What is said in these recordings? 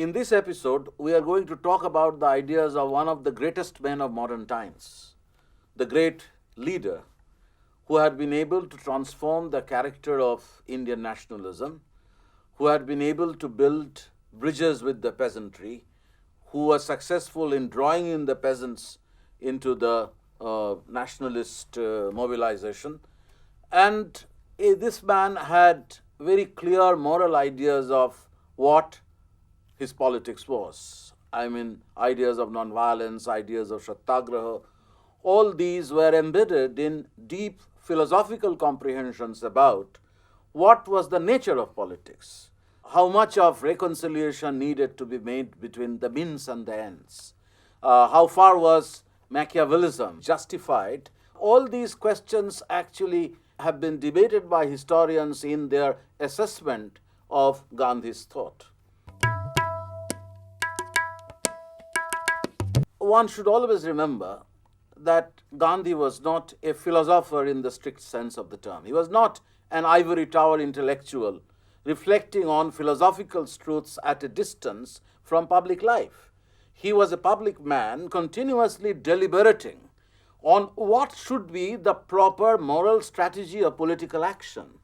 In this episode, we are going to talk about the ideas of one of the greatest men of modern times, the great leader who had been able to transform the character of Indian nationalism, who had been able to build bridges with the peasantry, who was successful in drawing in the peasants into the nationalist mobilization. And this man had very clear moral ideas of what his politics was. I mean, ideas of nonviolence, ideas of Satyagraha, all these were embedded in deep philosophical comprehensions about what was the nature of politics, how much of reconciliation needed to be made between the means and the ends, how far was Machiavellism justified. All these questions actually have been debated by historians in their assessment of Gandhi's thought. One should always remember that Gandhi was not a philosopher in the strict sense of the term. He was not an ivory tower intellectual reflecting on philosophical truths at a distance from public life. He was a public man continuously deliberating on what should be the proper moral strategy of political action.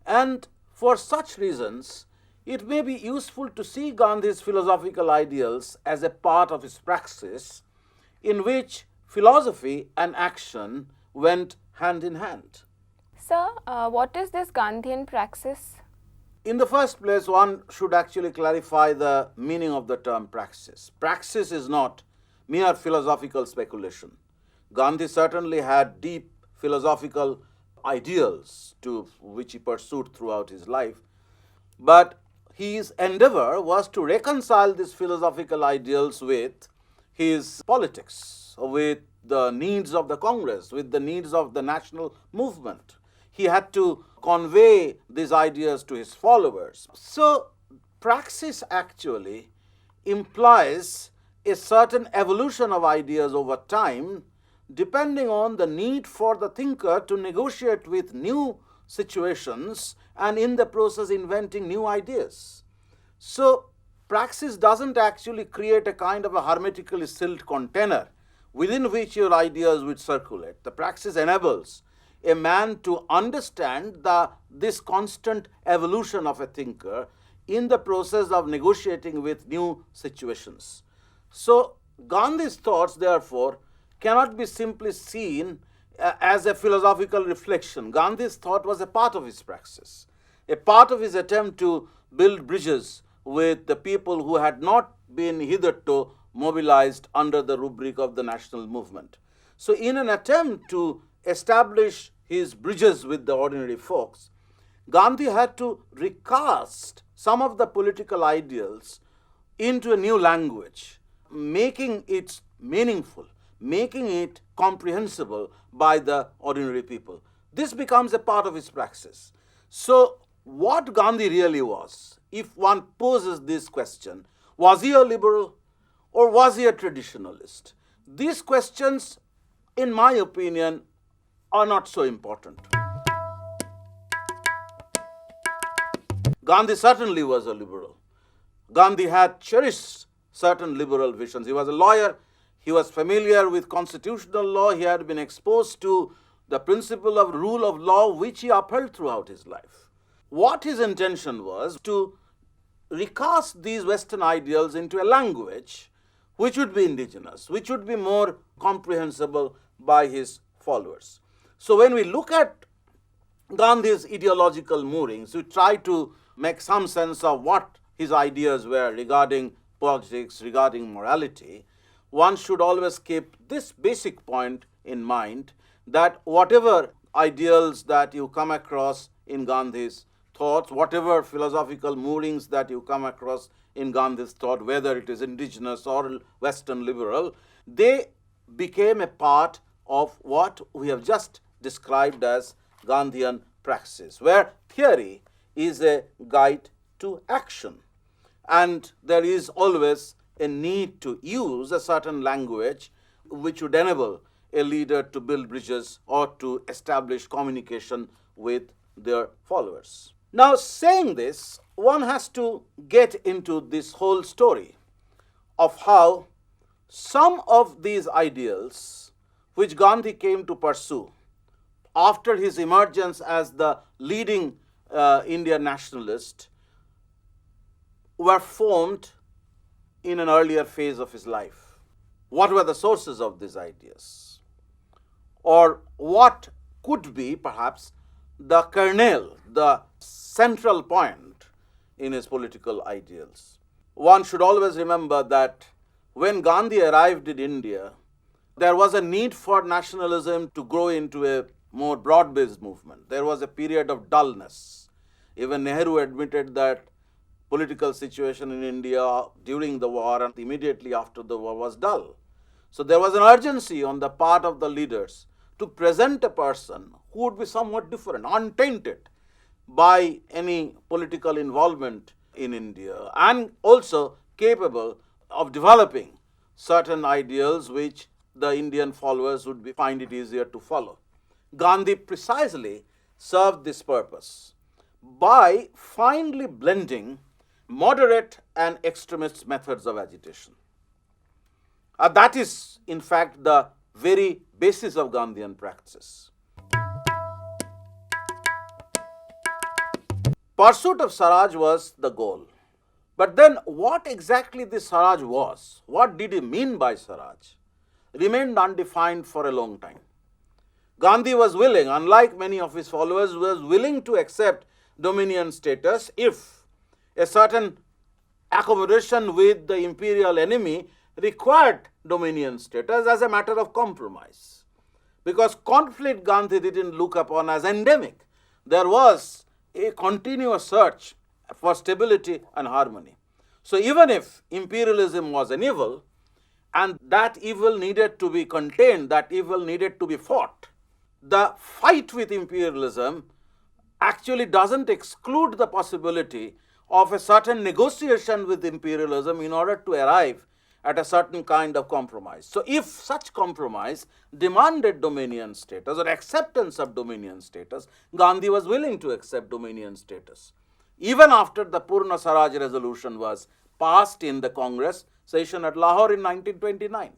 And for such reasons, it may be useful to see Gandhi's philosophical ideals as a part of his praxis, in which philosophy and action went hand in hand. Sir, what is this Gandhian praxis? In the first place, one should actually clarify the meaning of the term praxis. Praxis is not mere philosophical speculation. Gandhi certainly had deep philosophical ideals to which he pursued throughout his life, but his endeavor was to reconcile these philosophical ideals with his politics, with the needs of the Congress, with the needs of the national movement. He had to convey these ideas to his followers. So, praxis actually implies a certain evolution of ideas over time, depending on the need for the thinker to negotiate with new situations and in the process inventing new ideas. So, praxis doesn't actually create a kind of a hermetically sealed container within which your ideas would circulate. The praxis enables a man to understand this constant evolution of a thinker in the process of negotiating with new situations. So, Gandhi's thoughts, therefore, cannot be simply seen as a philosophical reflection. Gandhi's thought was a part of his praxis, a part of his attempt to build bridges with the people who had not been hitherto mobilized under the rubric of the national movement. So, in an attempt to establish his bridges with the ordinary folks, Gandhi had to recast some of the political ideals into a new language, making it meaningful, making it comprehensible by the ordinary people. This becomes a part of his praxis. So, what Gandhi really was, if one poses this question, was he a liberal or was he a traditionalist? These questions, in my opinion, are not so important. Gandhi certainly was a liberal. Gandhi had cherished certain liberal visions. He was a lawyer. He was familiar with constitutional law. He had been exposed to the principle of rule of law, which he upheld throughout his life. What his intention was to recast these Western ideals into a language which would be indigenous, which would be more comprehensible by his followers. So when we look at Gandhi's ideological moorings, we try to make some sense of what his ideas were regarding politics, regarding morality. One should always keep this basic point in mind, that whatever ideals that you come across in Gandhi's thoughts, whatever philosophical moorings that you come across in Gandhi's thought, whether it is indigenous or Western liberal, they became a part of what we have just described as Gandhian praxis, where theory is a guide to action. And there is always a need to use a certain language which would enable a leader to build bridges or to establish communication with their followers. Now, saying this, one has to get into this whole story of how some of these ideals which Gandhi came to pursue after his emergence as the leading Indian nationalist were formed in an earlier phase of his life. What were the sources of these ideas? Or what could be perhaps the kernel, the central point in his political ideals? One should always remember that when Gandhi arrived in India, there was a need for nationalism to grow into a more broad-based movement. There was a period of dullness. Even Nehru admitted that political situation in India during the war and immediately after the war was dull. So there was an urgency on the part of the leaders to present a person who would be somewhat different, untainted by any political involvement in India, and also capable of developing certain ideals which the Indian followers would find it easier to follow. Gandhi precisely served this purpose by finely blending moderate and extremist methods of agitation. That is, in fact, the very basis of Gandhian practices. Pursuit of Swaraj was the goal. But then what exactly this Swaraj was, what did he mean by Swaraj, remained undefined for a long time. Gandhi was willing, unlike many of his followers, was willing to accept dominion status if a certain accommodation with the imperial enemy required dominion status as a matter of compromise. Because conflict Gandhi didn't look upon as endemic. There was a continuous search for stability and harmony. So even if imperialism was an evil, and that evil needed to be contained, that evil needed to be fought, the fight with imperialism actually doesn't exclude the possibility of a certain negotiation with imperialism in order to arrive at a certain kind of compromise. So if such compromise demanded dominion status or acceptance of dominion status, Gandhi was willing to accept dominion status. Even after the Purna Swaraj resolution was passed in the Congress session at Lahore in 1929.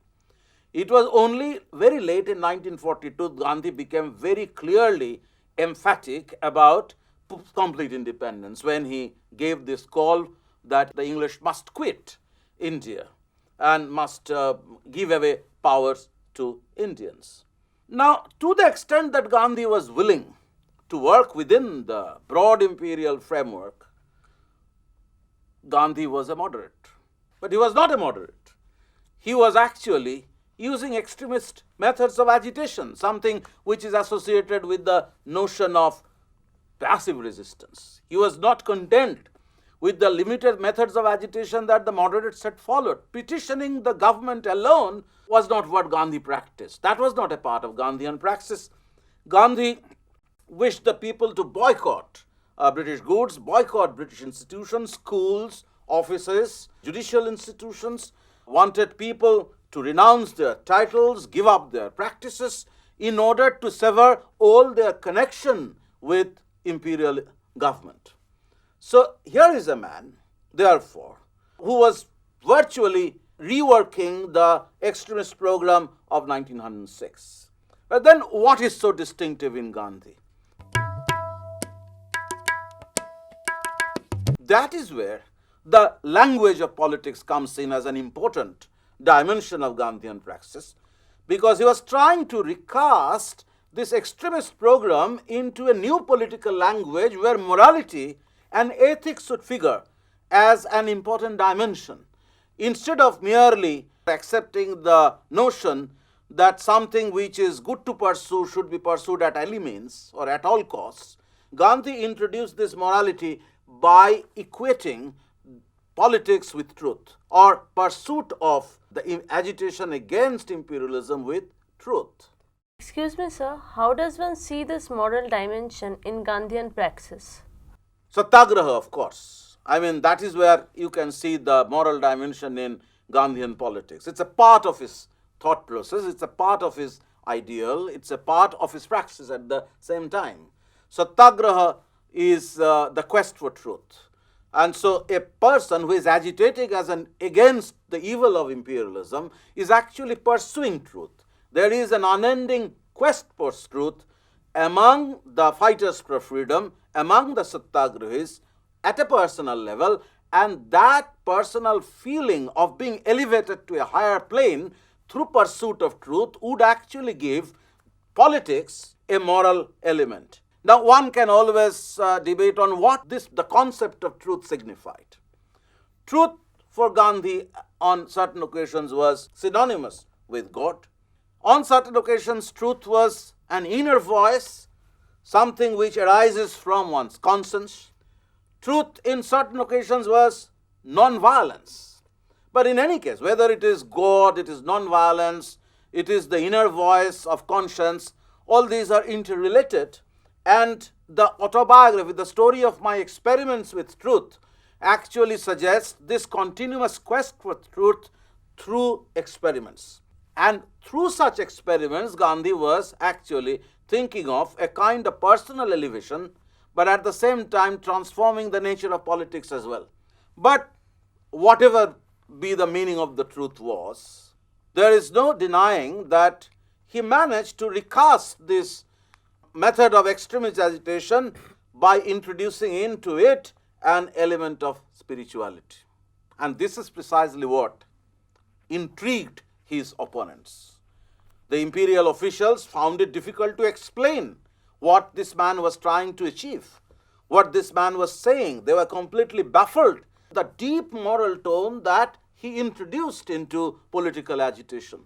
It was only very late in 1942 Gandhi became very clearly emphatic about complete independence when he gave this call that the English must quit India and must give away powers to Indians. Now, to the extent that Gandhi was willing to work within the broad imperial framework, Gandhi was a moderate. But he was not a moderate. He was actually using extremist methods of agitation, something which is associated with the notion of passive resistance. He was not content with the limited methods of agitation that the moderates had followed. Petitioning the government alone was not what Gandhi practiced. That was not a part of Gandhian praxis. Gandhi wished the people to boycott British goods, boycott British institutions, schools, offices, judicial institutions, wanted people to renounce their titles, give up their practices in order to sever all their connection with imperial government. So here is a man, therefore, who was virtually reworking the extremist program of 1906. But then what is so distinctive in Gandhi? That is where the language of politics comes in as an important dimension of Gandhian praxis, because he was trying to recast this extremist program into a new political language where morality and ethics should figure as an important dimension. Instead of merely accepting the notion that something which is good to pursue should be pursued at any means or at all costs, Gandhi introduced this morality by equating politics with truth, or pursuit of the agitation against imperialism with truth. Excuse me, sir, how does one see this moral dimension in Gandhian praxis? Satyagraha, of course. I mean, that is where you can see the moral dimension in Gandhian politics. It's a part of his thought process, it's a part of his ideal, it's a part of his praxis at the same time. Satyagraha is the quest for truth. And so a person who is agitating against the evil of imperialism is actually pursuing truth. There is an unending quest for truth among the fighters for freedom, among the Satyagrahis at a personal level, and that personal feeling of being elevated to a higher plane through pursuit of truth would actually give politics a moral element. Now, one can always debate on what the concept of truth signified. Truth for Gandhi on certain occasions was synonymous with God. On certain occasions, truth was an inner voice, something which arises from one's conscience. Truth in certain occasions was non-violence. But in any case, whether it is God, it is non-violence, it is the inner voice of conscience, all these are interrelated. And the autobiography, the story of my experiments with truth, actually suggests this continuous quest for truth through experiments. And through such experiments, Gandhi was actually thinking of a kind of personal elevation, but at the same time transforming the nature of politics as well. But whatever be the meaning of the truth was, there is no denying that he managed to recast this method of extremist agitation by introducing into it an element of spirituality. And this is precisely what intrigued his opponents. The imperial officials found it difficult to explain what this man was trying to achieve, what this man was saying. They were completely baffled. The deep moral tone that he introduced into political agitation.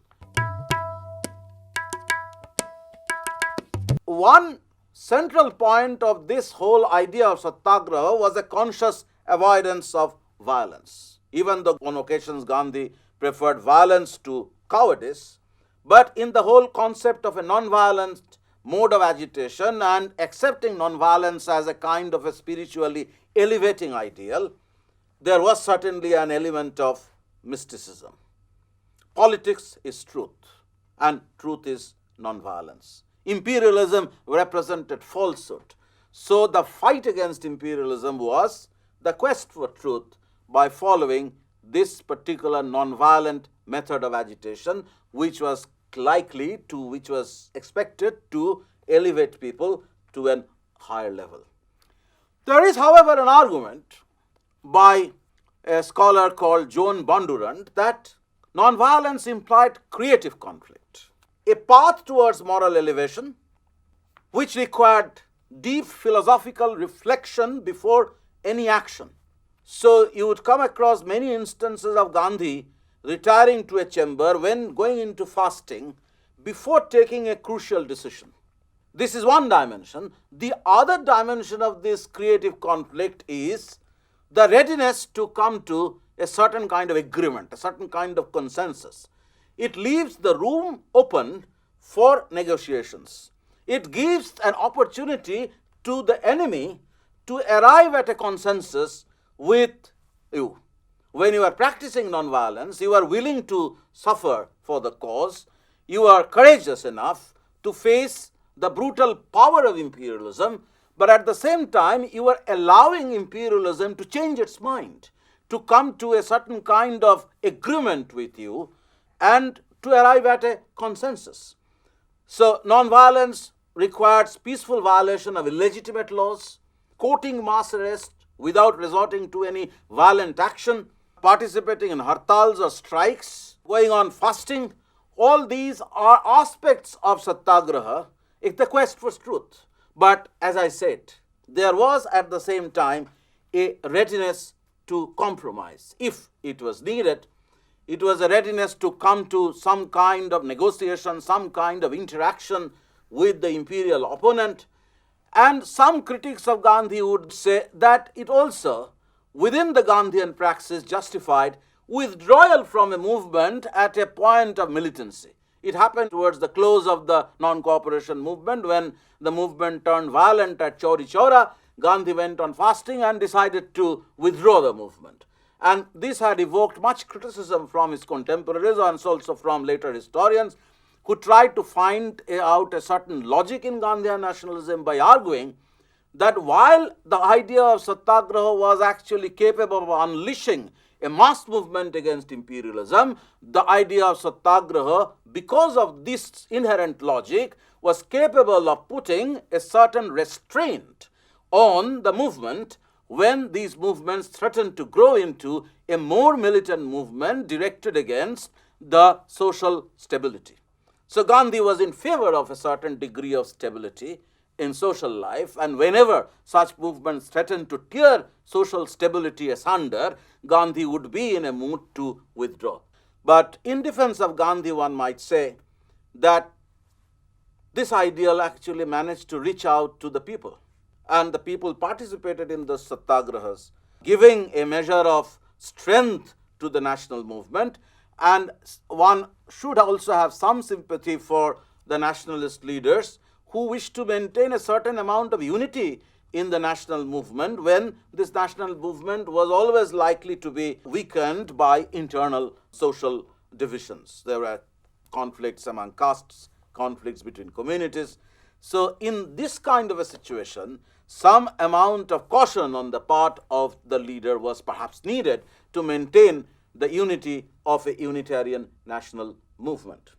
One central point of this whole idea of Satyagraha was a conscious avoidance of violence. Even though on occasions Gandhi preferred violence to cowardice, but in the whole concept of a non-violent mode of agitation and accepting non-violence as a kind of a spiritually elevating ideal, there was certainly an element of mysticism. Politics is truth, and truth is non-violence. Imperialism represented falsehood. So the fight against imperialism was the quest for truth by following this particular non-violent method of agitation, which was expected to elevate people to a higher level. There is, however, an argument by a scholar called John Bondurant that non-violence implied creative conflict, a path towards moral elevation which required deep philosophical reflection before any action. So you would come across many instances of Gandhi retiring to a chamber when going into fasting before taking a crucial decision. This is one dimension. The other dimension of this creative conflict is the readiness to come to a certain kind of agreement, a certain kind of consensus. It leaves the room open for negotiations. It gives an opportunity to the enemy to arrive at a consensus with you. When you are practicing non-violence, you are willing to suffer for the cause. You are courageous enough to face the brutal power of imperialism, but at the same time, you are allowing imperialism to change its mind, to come to a certain kind of agreement with you and to arrive at a consensus. So, non-violence requires peaceful violation of illegitimate laws, courting mass arrest without resorting to any violent action, participating in hartals or strikes, going on fasting. All these are aspects of Satyagraha, it's the quest for truth. But as I said, there was at the same time a readiness to compromise. If it was needed, it was a readiness to come to some kind of negotiation, some kind of interaction with the imperial opponent. And some critics of Gandhi would say that it also, within the Gandhian praxis, justified withdrawal from a movement at a point of militancy. It happened towards the close of the non-cooperation movement when the movement turned violent at Chauri Chaura. Gandhi went on fasting and decided to withdraw the movement. And this had evoked much criticism from his contemporaries and also from later historians who tried to find out a certain logic in Gandhian nationalism by arguing that while the idea of Satyagraha was actually capable of unleashing a mass movement against imperialism, the idea of Satyagraha, because of this inherent logic, was capable of putting a certain restraint on the movement when these movements threatened to grow into a more militant movement directed against the social stability. So Gandhi was in favor of a certain degree of stability in social life, and whenever such movements threatened to tear social stability asunder, Gandhi would be in a mood to withdraw. But in defense of Gandhi, one might say that this ideal actually managed to reach out to the people, and the people participated in the Satyagrahas, giving a measure of strength to the national movement. And one should also have some sympathy for the nationalist leaders who wish to maintain a certain amount of unity in the national movement when this national movement was always likely to be weakened by internal social divisions. There were conflicts among castes, conflicts between communities. So in this kind of a situation, some amount of caution on the part of the leader was perhaps needed to maintain the unity of a unitarian national movement.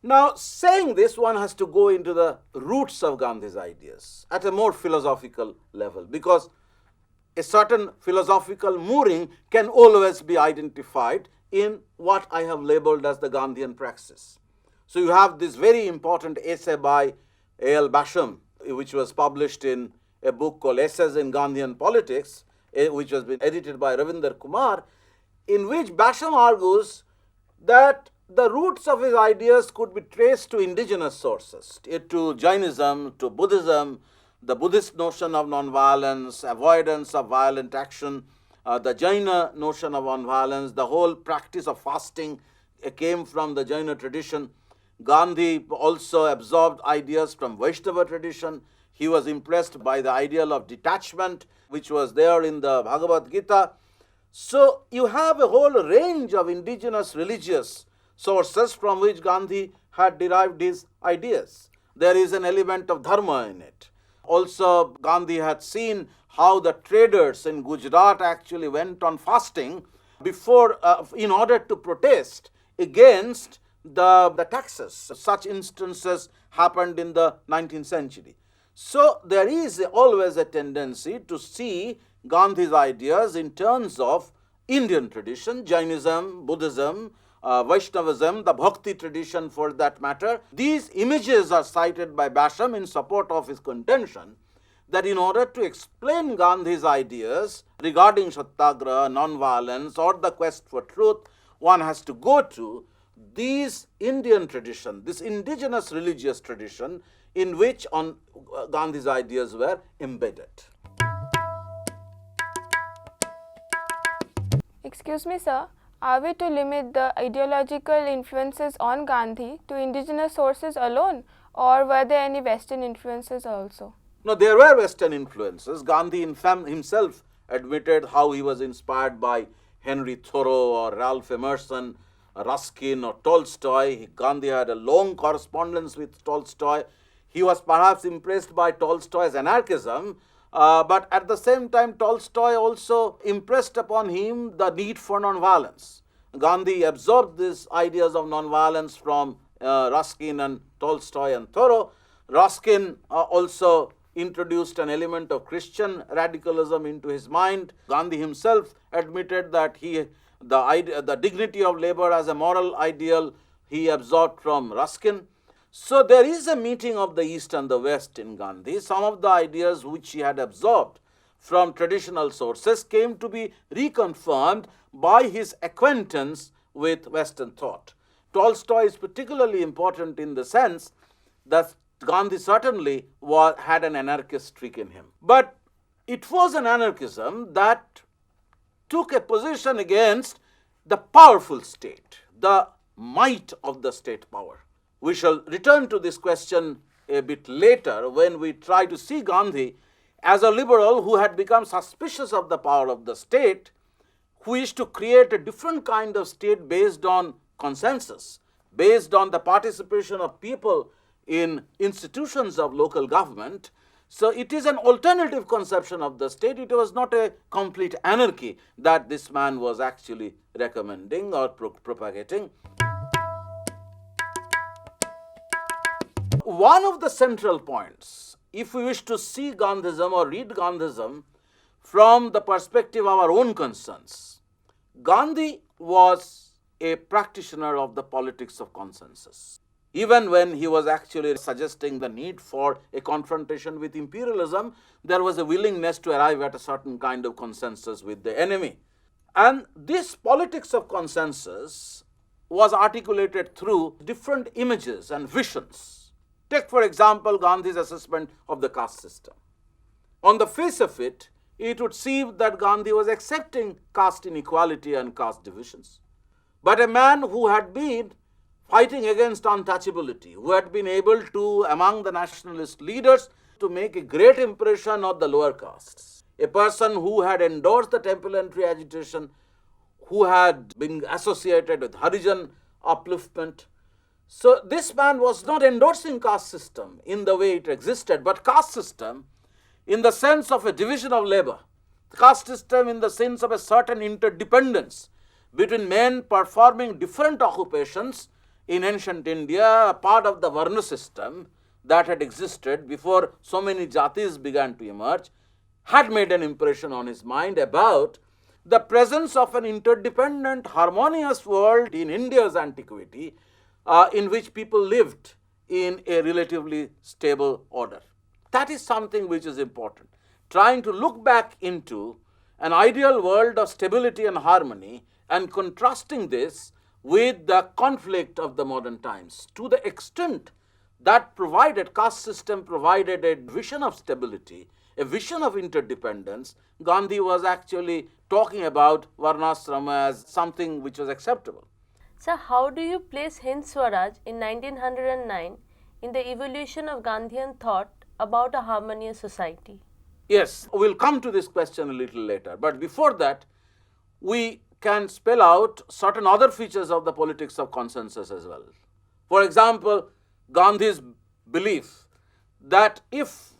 Now, saying this, one has to go into the roots of Gandhi's ideas at a more philosophical level, because a certain philosophical mooring can always be identified in what I have labeled as the Gandhian praxis. So you have this very important essay by A.L. Basham, which was published in a book called Essays in Gandhian Politics, which has been edited by Ravinder Kumar, in which Basham argues that the roots of his ideas could be traced to indigenous sources, to Jainism, to Buddhism, the Buddhist notion of nonviolence, avoidance of violent action, the Jaina notion of nonviolence, the whole practice of fasting came from the Jaina tradition. Gandhi also absorbed ideas from Vaishnava tradition. He was impressed by the ideal of detachment, which was there in the Bhagavad Gita. So you have a whole range of indigenous religious sources from which Gandhi had derived his ideas. There is an element of dharma in it. Also, Gandhi had seen how the traders in Gujarat actually went on fasting before, in order to protest against the taxes. Such instances happened in the 19th century. So there is always a tendency to see Gandhi's ideas in terms of Indian tradition, Jainism, Buddhism, Vaishnavism, the Bhakti tradition for that matter. These images are cited by Basham in support of his contention that in order to explain Gandhi's ideas regarding Satyagraha, non-violence, or the quest for truth, one has to go to these Indian tradition, this indigenous religious tradition in which Gandhi's ideas were embedded. Excuse me, sir. Are we to limit the ideological influences on Gandhi to indigenous sources alone, or were there any Western influences also? No, there were Western influences. Gandhi himself admitted how he was inspired by Henry Thoreau or Ralph Emerson, Ruskin or Tolstoy. Gandhi had a long correspondence with Tolstoy. He was perhaps impressed by Tolstoy's anarchism, but at the same time Tolstoy also impressed upon him the need for nonviolence. Gandhi absorbed these ideas of nonviolence from Ruskin and Tolstoy and Thoreau. Ruskin also introduced an element of Christian radicalism into his mind. Gandhi himself admitted that the dignity of labor as a moral ideal he absorbed from Ruskin. So there is a meeting of the East and the West in Gandhi. Some of the ideas which he had absorbed from traditional sources came to be reconfirmed by his acquaintance with Western thought. Tolstoy is particularly important in the sense that Gandhi certainly had an anarchist streak in him. But it was an anarchism that took a position against the powerful state, the might of the state power. We shall return to this question a bit later when we try to see Gandhi as a liberal who had become suspicious of the power of the state, who wished to create a different kind of state based on consensus, based on the participation of people in institutions of local government. So it is an alternative conception of the state. It was not a complete anarchy that this man was actually recommending or propagating. One of the central points, if we wish to see Gandhism or read Gandhism from the perspective of our own concerns, Gandhi was a practitioner of the politics of consensus. Even when he was actually suggesting the need for a confrontation with imperialism, there was a willingness to arrive at a certain kind of consensus with the enemy. And this politics of consensus was articulated through different images and visions. Take, for example, Gandhi's assessment of the caste system. On the face of it, it would seem that Gandhi was accepting caste inequality and caste divisions. But a man who had been fighting against untouchability, who had been able to, among the nationalist leaders, to make a great impression of the lower castes. A person who had endorsed the temple entry agitation, who had been associated with Harijan upliftment. So this man was not endorsing caste system in the way it existed, but caste system in the sense of a division of labor. Caste system in the sense of a certain interdependence between men performing different occupations in ancient India, a part of the Varna system that had existed before so many jatis began to emerge, had made an impression on his mind about the presence of an interdependent, harmonious world in India's antiquity, in which people lived in a relatively stable order. That is something which is important. Trying to look back into an ideal world of stability and harmony and contrasting this with the conflict of the modern times. To the extent that caste system provided a vision of stability, a vision of interdependence, Gandhi was actually talking about Varnasrama as something which was acceptable. So how do you place Hind Swaraj in 1909 in the evolution of Gandhian thought about a harmonious society? Yes, we'll come to this question a little later. But before that, we can spell out certain other features of the politics of consensus as well. For example, Gandhi's belief that if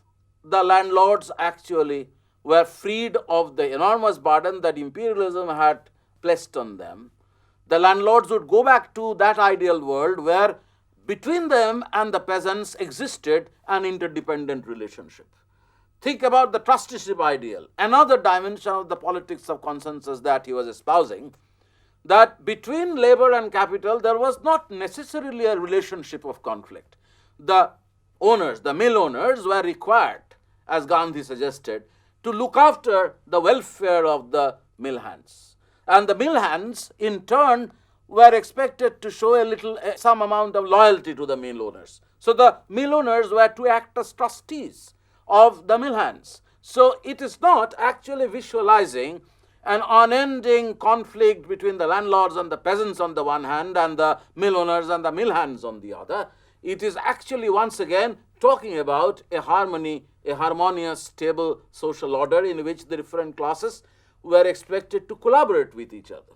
the landlords actually were freed of the enormous burden that imperialism had placed on them, the landlords would go back to that ideal world where between them and the peasants existed an interdependent relationship. Think about the trusteeship ideal, another dimension of the politics of consensus that he was espousing, that between labor and capital there was not necessarily a relationship of conflict. The owners, the mill owners were required, as Gandhi suggested, to look after the welfare of the mill hands. And the mill hands, in turn, were expected to show some amount of loyalty to the mill owners. So the mill owners were to act as trustees of the mill hands. So it is not actually visualizing an unending conflict between the landlords and the peasants on the one hand and the mill owners and the mill hands on the other. It is actually once again talking about a harmony, a harmonious, stable social order in which the different classes were expected to collaborate with each other.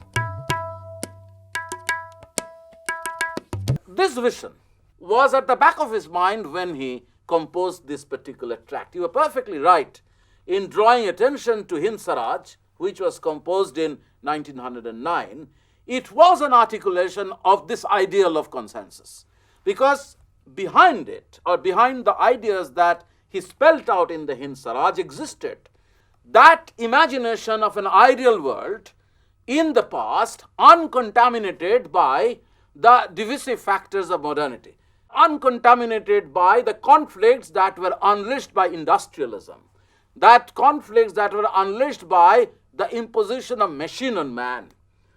This vision was at the back of his mind when he composed this particular tract. You were perfectly right in drawing attention to Hind Swaraj, which was composed in 1909. It was an articulation of this ideal of consensus, because behind it, or behind the ideas that he spelt out in the Hind Swaraj, existed that imagination of an ideal world in the past, uncontaminated by the divisive factors of modernity, uncontaminated by the conflicts that were unleashed by industrialism, that conflicts that were unleashed by the imposition of machine on man.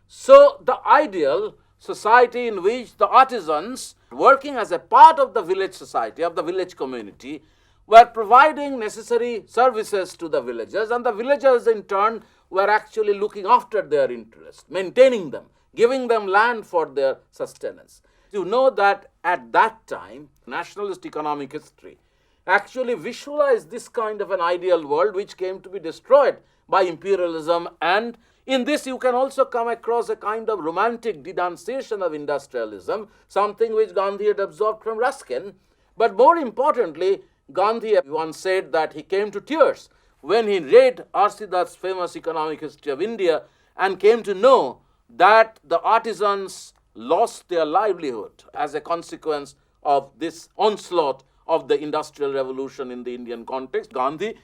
So the ideal society in which the artisans, working as a part of the village society, of the village community, were providing necessary services to the villagers, and the villagers in turn were actually looking after their interests, maintaining them, giving them land for their sustenance. You know that at that time, nationalist economic history actually visualized this kind of an ideal world which came to be destroyed by imperialism, and in this you can also come across a kind of romantic denunciation of industrialism, something which Gandhi had absorbed from Ruskin, But more importantly, Gandhi once said that he came to tears when he read Arsidat's famous economic history of India and came to know that the artisans lost their livelihood as a consequence of this onslaught of the industrial revolution in the Indian context. Gandhi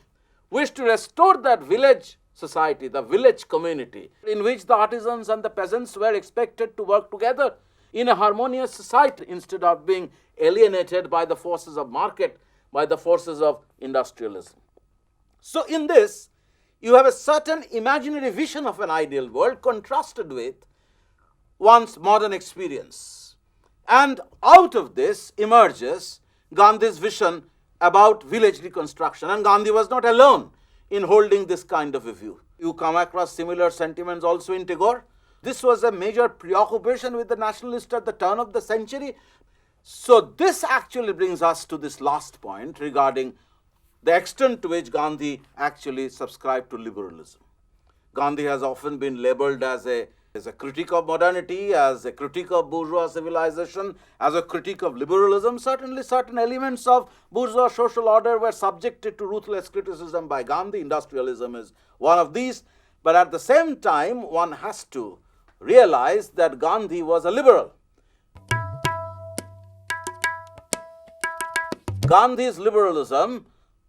wished to restore that village society, the village community, in which the artisans and the peasants were expected to work together in a harmonious society instead of being alienated by the forces of market, by the forces of industrialism. So in this, you have a certain imaginary vision of an ideal world contrasted with one's modern experience. And out of this emerges Gandhi's vision about village reconstruction. And Gandhi was not alone in holding this kind of a view. You come across similar sentiments also in Tagore. This was a major preoccupation with the nationalists at the turn of the century. So this actually brings us to this last point regarding the extent to which Gandhi actually subscribed to liberalism. Gandhi has often been labeled as a critic of modernity, as a critic of bourgeois civilization, as a critic of liberalism. Certainly certain elements of bourgeois social order were subjected to ruthless criticism by Gandhi. Industrialism is one of these. But at the same time, one has to realize that Gandhi was a liberal. Gandhi's liberalism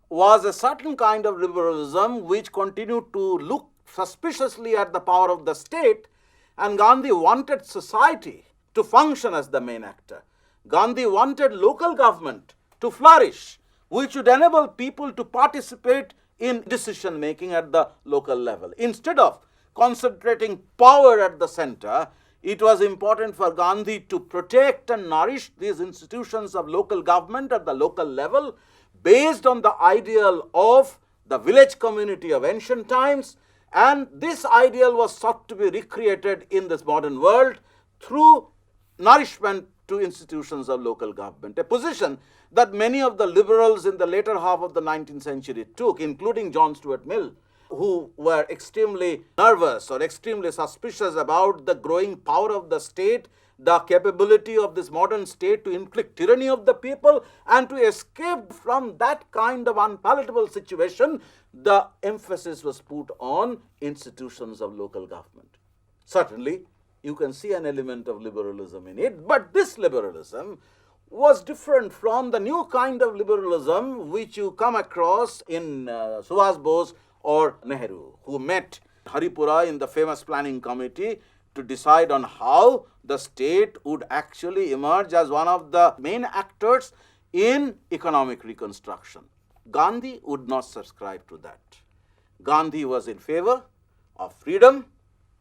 was a certain kind of liberalism which continued to look suspiciously at the power of the state, and Gandhi wanted society to function as the main actor. Gandhi wanted local government to flourish, which would enable people to participate in decision making at the local level. Instead of concentrating power at the center, it was important for Gandhi to protect and nourish these institutions of local government at the local level based on the ideal of the village community of ancient times. And this ideal was sought to be recreated in this modern world through nourishment to institutions of local government, a position that many of the liberals in the later half of the 19th century took, including John Stuart Mill, who were extremely nervous or extremely suspicious about the growing power of the state, the capability of this modern state to inflict tyranny of the people, and to escape from that kind of unpalatable situation, the emphasis was put on institutions of local government. Certainly, you can see an element of liberalism in it, but this liberalism was different from the new kind of liberalism which you come across in Subhas Bose or Nehru, who met Haripura in the famous planning committee to decide on how the state would actually emerge as one of the main actors in economic reconstruction. Gandhi would not subscribe to that. Gandhi was in favor of freedom,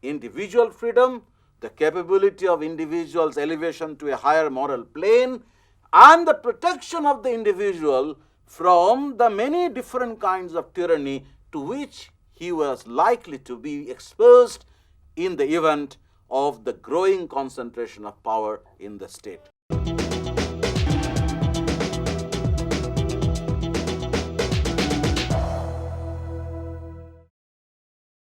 individual freedom, the capability of individuals' elevation to a higher moral plane, and the protection of the individual from the many different kinds of tyranny to which he was likely to be exposed in the event of the growing concentration of power in the state.